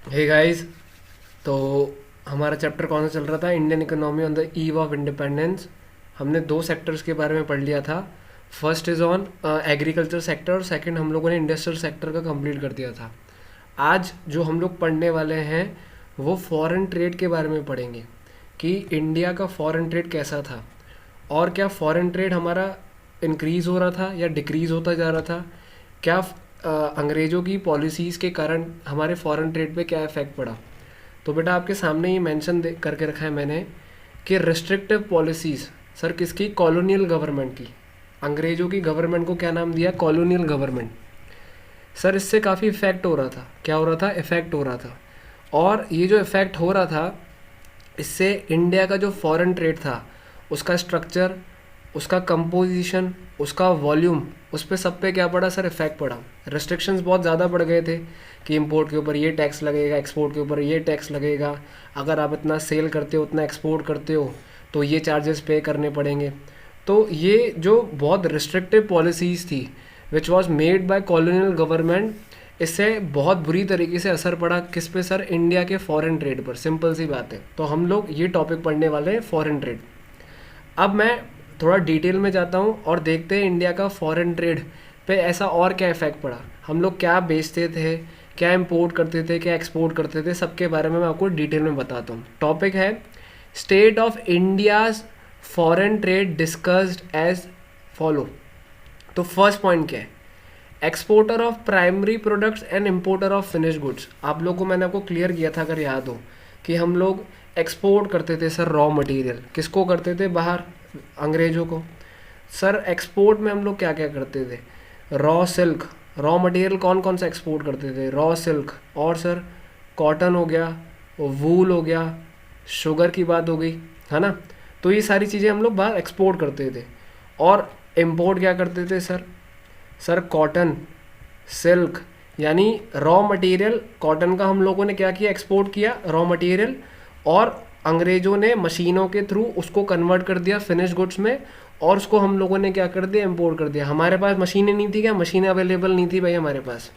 Hey guys. तो हमारा chapter कौन सा चल रहा था? Indian economy on the eve of independence. हमने दो सेक्टर्स के बारे में पढ़ लिया था। First is on agriculture sector और सेकंड हम लोगों ने इंडस्ट्रियल सेक्टर का कंप्लीट कर दिया था। आज जो हम लोग पढ़ने वाले हैं वो फॉरेन ट्रेड के बारे में पढ़ेंगे कि इंडिया का फॉरेन ट्रेड कैसा था और क्या फॉरेन ट्रेड हमारा इंक्रीज़ हो रहा था या डिक्रीज़ होता जा रहा था। क्या अंग्रेज़ों की पॉलिसीज़ के कारण हमारे फॉरेन ट्रेड पे क्या इफ़ेक्ट पड़ा। तो बेटा आपके सामने ही मेंशन करके रखा है मैंने कि रिस्ट्रिक्टिव पॉलिसीज़ सर किसकी? कॉलोनियल गवर्नमेंट की। अंग्रेज़ों की गवर्नमेंट को क्या नाम दिया? Colonial government. सर इससे काफ़ी इफ़ेक्ट हो रहा था। क्या हो रहा था? इफ़ेक्ट हो रहा था। और ये जो इफ़ेक्ट हो रहा था इससे इंडिया का जो फॉरेन ट्रेड था उसका स्ट्रक्चर, उसका कंपोजिशन, उसका वॉल्यूम, उस पे सब पे क्या पड़ा सर? इफेक्ट पड़ा। रेस्ट्रिक्शंस बहुत ज़्यादा बढ़ गए थे कि इंपोर्ट के ऊपर ये टैक्स लगेगा, एक्सपोर्ट के ऊपर ये टैक्स लगेगा, अगर आप इतना सेल करते हो, उतना एक्सपोर्ट करते हो तो ये चार्जेस पे करने पड़ेंगे। तो ये जो बहुत रिस्ट्रिक्टिव पॉलिसीज़ थी which was made by colonial government, इससे बहुत बुरी तरीके से असर पड़ा किस पे सर? इंडिया के फॉरेन ट्रेड पर। सिंपल सी बात है। तो हम लोग ये टॉपिक पढ़ने वाले हैं, फॉरेन ट्रेड। अब मैं थोड़ा डिटेल में जाता हूँ और देखते हैं इंडिया का फॉरेन ट्रेड पे ऐसा और क्या इफ़ेक्ट पड़ा। हम लोग क्या बेचते थे, क्या इंपोर्ट करते थे, क्या एक्सपोर्ट करते थे, सबके बारे में मैं आपको डिटेल में बताता हूँ। टॉपिक है state of India's foreign trade discussed as follow. तो फर्स्ट पॉइंट क्या है? Exporter of primary products and importer of finish goods. आप लोगों को मैंने आपको क्लियर किया था अगर याद हो कि हम लोग एक्सपोर्ट करते थे सर रॉ मटेरियल। किसको करते थे? बाहर, अंग्रेज़ों को। सर एक्सपोर्ट में हम लोग क्या क्या करते थे? रॉ सिल्क, रॉ मटेरियल कौन कौन सा एक्सपोर्ट करते थे? रॉ सिल्क, और सर कॉटन हो गया, वूल हो गया, शुगर की बात हो गई, है ना। तो ये सारी चीज़ें हम लोग बाहर एक्सपोर्ट करते थे। और इम्पोर्ट क्या करते थे सर? सर कॉटन, सिल्क, यानी रॉ मटेरियल कॉटन का हम लोगों ने क्या किया? एक्सपोर्ट किया रॉ मटेरियल। और अंग्रेज़ों ने मशीनों के थ्रू उसको कन्वर्ट कर दिया फिनिश गुड्स में, और उसको हम लोगों ने क्या कर दिया? इम्पोर्ट कर दिया। हमारे पास मशीनें नहीं थी क्या? मशीनें अवेलेबल नहीं थी भाई हमारे पास।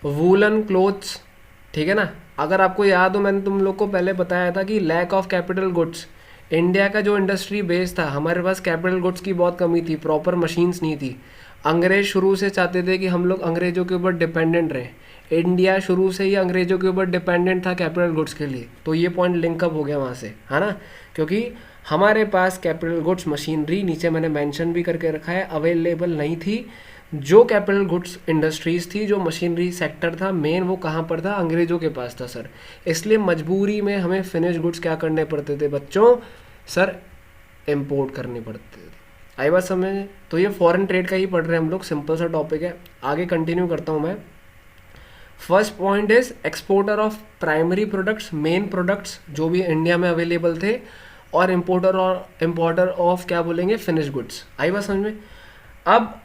वूलन क्लोथ्स, ठीक है ना। अगर आपको याद हो मैंने तुम लोग को पहले बताया था कि lack of capital goods. India का जो इंडस्ट्री बेस था, हमारे पास कैपिटल गुड्स की बहुत कमी थी, प्रॉपर मशीन्स नहीं थी। अंग्रेज शुरू से चाहते थे कि हम लोग अंग्रेज़ों के ऊपर डिपेंडेंट रहें। इंडिया शुरू से ही अंग्रेज़ों के ऊपर डिपेंडेंट था कैपिटल गुड्स के लिए। तो ये पॉइंट लिंकअप हो गया वहाँ से, है ना। क्योंकि हमारे पास कैपिटल गुड्स मशीनरी, नीचे मैंने मेंशन भी करके रखा है, अवेलेबल नहीं थी। जो कैपिटल गुड्स इंडस्ट्रीज थी, जो मशीनरी सेक्टर था मेन, वो कहाँ पर था? अंग्रेज़ों के पास था सर। इसलिए मजबूरी में हमें फिनिश गुड्स क्या करने पड़ते थे बच्चों? सर इम्पोर्ट करने पड़ते थे। आई बात समझ में? तो ये फॉरेन ट्रेड का ही पढ़ रहे हैं हम लोग, सिंपल सा टॉपिक है। आगे कंटिन्यू करता हूँ मैं। First point is exporter of primary products, main products जो भी इंडिया में अवेलेबल थे, और इम्पोर्टर और इम्पोर्टर ऑफ क्या बोलेंगे? Finish goods. आई बात समझ में? अब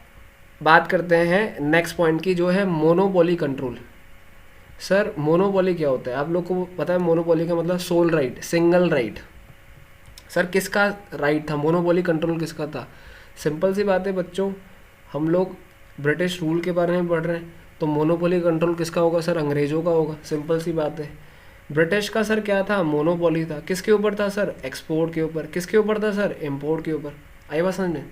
बात करते हैं नेक्स्ट पॉइंट की, जो है मोनोपोली कंट्रोल। सर मोनोपोली क्या होता है? आप लोग को पता है मोनोपोली का मतलब? Sole right, single right. Sir किसका राइट था? मोनोपोली कंट्रोल किसका था? सिंपल सी बात है बच्चों, हम लोग ब्रिटिश रूल के बारे में पढ़ रहे हैं, तो मोनोपोली कंट्रोल किसका होगा सर? अंग्रेज़ों का होगा। सिंपल सी बात है। ब्रिटिश का सर क्या था? मोनोपोली था। किसके ऊपर था सर? एक्सपोर्ट के ऊपर। किसके ऊपर था सर? इम्पोर्ट के ऊपर। आई बात समझ में?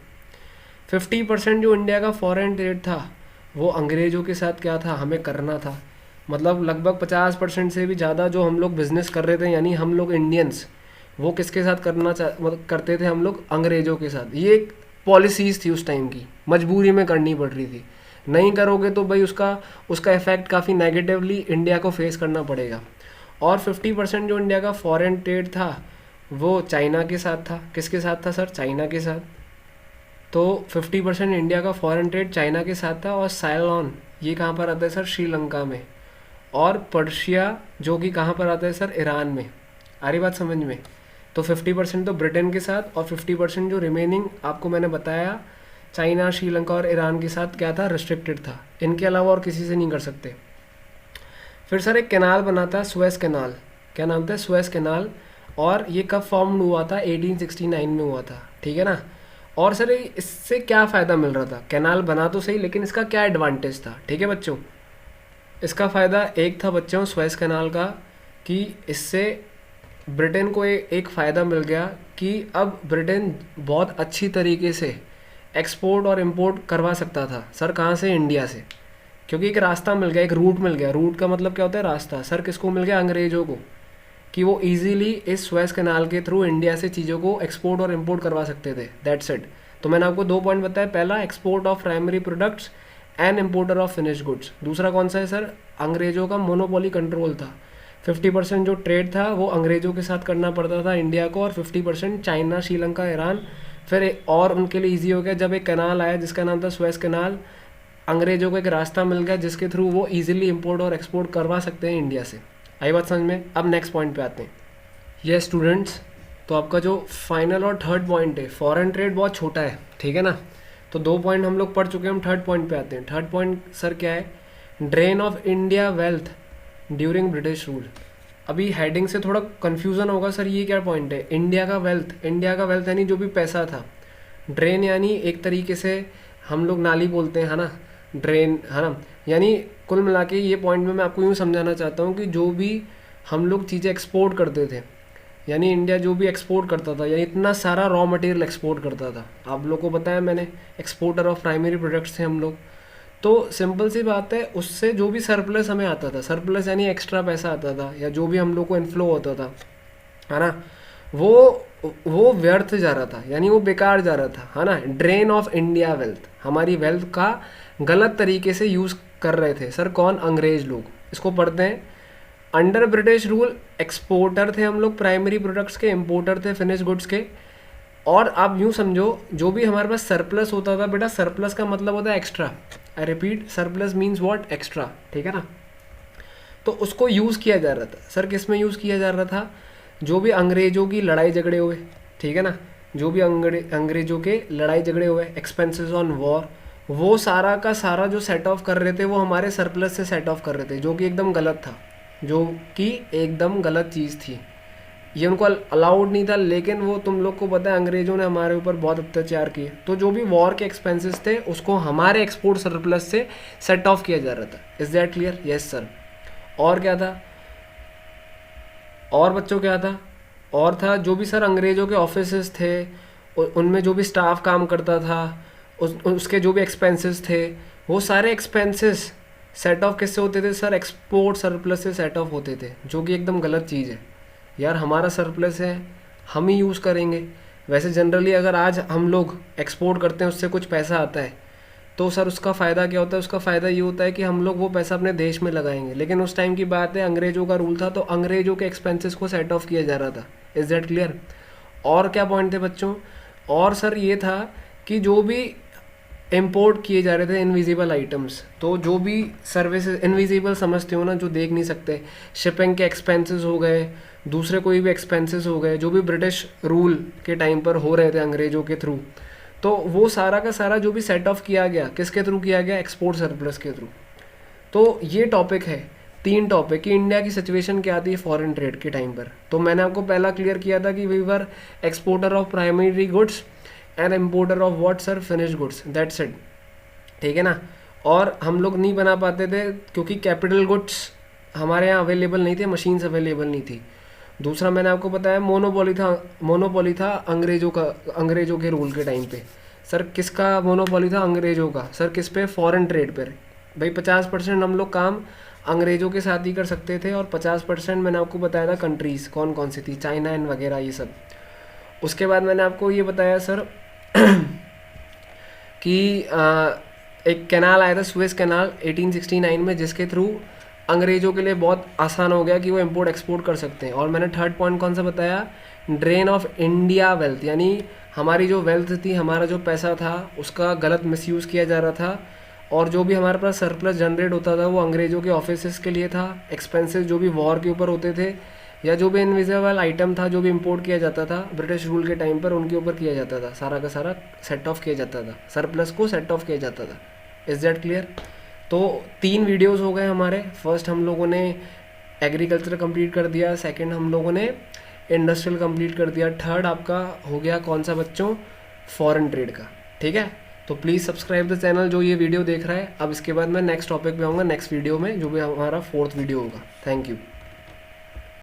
50% जो इंडिया का फॉरेन ट्रेड था वो अंग्रेज़ों के साथ क्या था? हमें करना था। मतलब लगभग 50% से भी ज़्यादा जो हम लोग बिजनेस कर रहे थे, यानी हम लोग इंडियंस, वो किसके साथ मतलब करते थे? हम लोग अंग्रेज़ों के साथ। ये एक पॉलिसीज़ थी उस टाइम की, मजबूरी में करनी पड़ रही थी। नहीं करोगे तो भाई उसका उसका इफ़ेक्ट काफ़ी नेगेटिवली इंडिया को फेस करना पड़ेगा। और 50% जो इंडिया का फॉरेन ट्रेड था वो चाइना के साथ था। किसके साथ था सर? चाइना के साथ। तो 50% इंडिया का फॉरेन ट्रेड चाइना के साथ था। और साइलॉन ये कहाँ पर आता है सर? श्रीलंका में। और पर्शिया जो कि कहाँ पर आता है सर? ईरान में। आ रही बात समझ में? तो 50% तो ब्रिटेन के साथ, और 50% जो रिमेनिंग आपको मैंने बताया चाइना, श्रीलंका और ईरान के साथ क्या था? रिस्ट्रिक्टेड था। इनके अलावा और किसी से नहीं कर सकते। फिर सर एक कैनाल बना था, सुएज कैनाल। क्या नाम था? Suez canal. और ये कब फॉर्म हुआ था? 1869 में हुआ था, ठीक है ना। और सर इससे क्या फ़ायदा मिल रहा था? कैनाल बना तो सही, लेकिन इसका क्या एडवांटेज था? ठीक है बच्चों, इसका फ़ायदा एक था बच्चों स्वेज कैनाल का, कि इससे ब्रिटेन को एक फ़ायदा मिल गया कि अब ब्रिटेन बहुत अच्छी तरीके से एक्सपोर्ट और इंपोर्ट करवा सकता था। सर कहाँ से? इंडिया से, क्योंकि एक रास्ता मिल गया, एक रूट मिल गया। रूट का मतलब क्या होता है? रास्ता। सर किसको मिल गया? अंग्रेज़ों को, कि वो इजीली इस स्वेज कैनाल के थ्रू इंडिया से चीज़ों को एक्सपोर्ट और इंपोर्ट करवा सकते थे। That's it. तो मैंने आपको 2 पॉइंट बताया। पहला, export of primary products and importer of finish goods. दूसरा कौन सा है सर? अंग्रेज़ों का मोनोपोली कंट्रोल था। 50% जो ट्रेड था वो अंग्रेज़ों के साथ करना पड़ता था इंडिया को, और 50% चाइना, श्रीलंका, ईरान। फिर और उनके लिए ईजी हो गया जब एक कैनाल आया जिसका नाम था स्वेज कैनाल। अंग्रेज़ों को एक रास्ता मिल गया जिसके थ्रू वो ईजिली इंपोर्ट और एक्सपोर्ट करवा सकते हैं इंडिया से। आई बात समझ में? अब नेक्स्ट पॉइंट पे आते हैं। ये स्टूडेंट्स, तो आपका जो फाइनल और थर्ड पॉइंट है, फॉरेन ट्रेड बहुत छोटा है, ठीक है ना। तो 2 पॉइंट हम लोग पढ़ चुके हैं, हम थर्ड पॉइंट पे आते हैं। थर्ड पॉइंट सर क्या है? Drain of India wealth during British rule. अभी हेडिंग से थोड़ा कन्फ्यूज़न होगा, सर ये क्या पॉइंट है? इंडिया का वेल्थ। इंडिया का वेल्थ यानी जो भी पैसा था। ड्रेन यानी एक तरीके से हम लोग नाली बोलते हैं, है ना, ड्रेन, है ना। यानी कुल मिला के ये पॉइंट में मैं आपको यूँ समझाना चाहता हूँ कि जो भी हम लोग चीज़ें एक्सपोर्ट करते थे, यानी इंडिया जो भी एक्सपोर्ट करता था, यानी इतना सारा रॉ मटेरियल एक्सपोर्ट करता था। आप लोग को बताया मैंने, एक्सपोर्टर ऑफ प्राइमरी प्रोडक्ट्स थे हम लोग। तो सिंपल सी बात है, उससे जो भी सरप्लस हमें आता था, सरप्लस यानी एक्स्ट्रा पैसा आता था, या जो भी हम लोग को इनफ्लो होता था, है ना, वो व्यर्थ जा रहा था, यानी वो बेकार जा रहा था, है ना। ड्रेन ऑफ इंडिया वेल्थ, हमारी वेल्थ का गलत तरीके से यूज़ कर रहे थे सर। कौन? अंग्रेज लोग। इसको पढ़ते हैं। अंडर ब्रिटिश रूल एक्सपोर्टर थे हम लोग प्राइमरी प्रोडक्ट्स के, इंपोर्टर थे फिनिश गुड्स के। और आप यूँ समझो, जो भी हमारे पास सरप्लस होता था, बेटा सरप्लस का मतलब होता है extra. I repeat, surplus means what? Extra, ठीक है ना। तो उसको यूज़ किया जा रहा था सर। किस में यूज़ किया जा रहा था? जो भी अंग्रेज़ों की लड़ाई झगड़े हुए, ठीक है ना, जो भी अंग्रेज़ों के लड़ाई झगड़े हुए, एक्सपेंसेस ऑन वॉर, वो सारा का सारा जो सेट ऑफ कर रहे थे वो हमारे सरप्लस से सेट ऑफ कर रहे थे, जो कि एकदम गलत था, जो कि एकदम गलत चीज़ थी। ये उनको अलाउड नहीं था, लेकिन वो तुम लोग को पता है अंग्रेज़ों ने हमारे ऊपर बहुत अत्याचार किए। तो जो भी वॉर के एक्सपेंसेस थे उसको हमारे एक्सपोर्ट सरप्लस से सेट ऑफ किया जा रहा था। Is that clear? Yes sir. और क्या था? और बच्चों क्या था? और था जो भी सर अंग्रेज़ों के ऑफिसेस थे, उनमें जो भी स्टाफ काम करता था, उसके जो भी एक्सपेंसेस थे, वो सारे एक्सपेंसेस सेट ऑफ किससे होते थे सर? एक्सपोर्ट सरप्लस से सेट ऑफ होते थे, जो कि एकदम गलत चीज़ है। यार हमारा सरप्लस है, हम ही यूज़ करेंगे। वैसे जनरली अगर आज हम लोग एक्सपोर्ट करते हैं, उससे कुछ पैसा आता है, तो सर उसका फ़ायदा क्या होता है? उसका फ़ायदा ये होता है कि हम लोग वो पैसा अपने देश में लगाएंगे। लेकिन उस टाइम की बात है, अंग्रेज़ों का रूल था, तो अंग्रेज़ों के एक्सपेंसेस को सेट ऑफ किया जा रहा था। Is that clear? और क्या पॉइंट थे बच्चों? और सर ये था कि जो भी इम्पोर्ट किए जा रहे थे इनविजिबल आइटम्स, तो जो भी सर्विसेज, इनविजिबल समझते हो ना, जो देख नहीं सकते, शिपिंग के एक्सपेंसेस हो गए, दूसरे कोई भी एक्सपेंसेस हो गए, जो भी ब्रिटिश रूल के टाइम पर हो रहे थे अंग्रेज़ों के थ्रू, तो वो सारा का सारा जो भी सेट ऑफ किया गया, किसके थ्रू किया गया? एक्सपोर्ट सरप्लस के थ्रू। तो ये टॉपिक है, 3 टॉपिक कि इंडिया की सिचुएशन क्या थी फॉरेन ट्रेड के टाइम पर। तो मैंने आपको पहला क्लियर किया था कि we were exporter of primary goods and importer of what sir? Finish goods. That's it, ठीक है ना। और हम लोग नहीं बना पाते थे क्योंकि कैपिटल गुड्स हमारे यहाँ अवेलेबल नहीं थे, मशीन्स अवेलेबल नहीं थी। दूसरा मैंने आपको बताया मोनोपोली था अंग्रेज़ों के रूल के टाइम पे। सर किसका मोनोपोली था? अंग्रेज़ों का। सर किस पे? फॉरेन ट्रेड पर। भाई 50% हम लोग काम अंग्रेज़ों के साथ ही कर सकते थे, और 50% मैंने आपको बताया था कंट्रीज़ कौन कौन सी थी, चाइना एंड वगैरह ये सब। उसके बाद मैंने आपको ये बताया सर कि एक कैनाल आया था, स्वेज कैनाल 1869 में, जिसके थ्रू अंग्रेज़ों के लिए बहुत आसान हो गया कि वो इंपोर्ट एक्सपोर्ट कर सकते हैं। और मैंने थर्ड पॉइंट कौन सा बताया? ड्रेन ऑफ इंडिया वेल्थ, यानी हमारी जो वेल्थ थी, हमारा जो पैसा था, उसका गलत मिसयूज़ किया जा रहा था, और जो भी हमारे पास सरप्लस जनरेट होता था वो अंग्रेज़ों के ऑफिसेस के लिए था। एक्सपेंसेस जो भी वॉर के ऊपर होते थे, या जो भी इनविजिबल आइटम था जो भी इंपोर्ट किया जाता था ब्रिटिश रूल के टाइम पर, उनके ऊपर किया जाता था, सारा का सारा सेट ऑफ किया जाता था, सरप्लस को सेट ऑफ किया जाता था। Is that clear? तो 3 वीडियोस हो गए हमारे। फर्स्ट हम लोगों ने एग्रीकल्चर कंप्लीट कर दिया, सेकंड हम लोगों ने इंडस्ट्रियल कंप्लीट कर दिया, थर्ड आपका हो गया कौन सा बच्चों? फॉरेन ट्रेड का। ठीक है, तो प्लीज़ सब्सक्राइब द चैनल जो ये वीडियो देख रहा है। अब इसके बाद मैं नेक्स्ट टॉपिक पे आऊँगा नेक्स्ट वीडियो में, जो भी हमारा 4th वीडियो होगा। Thank you.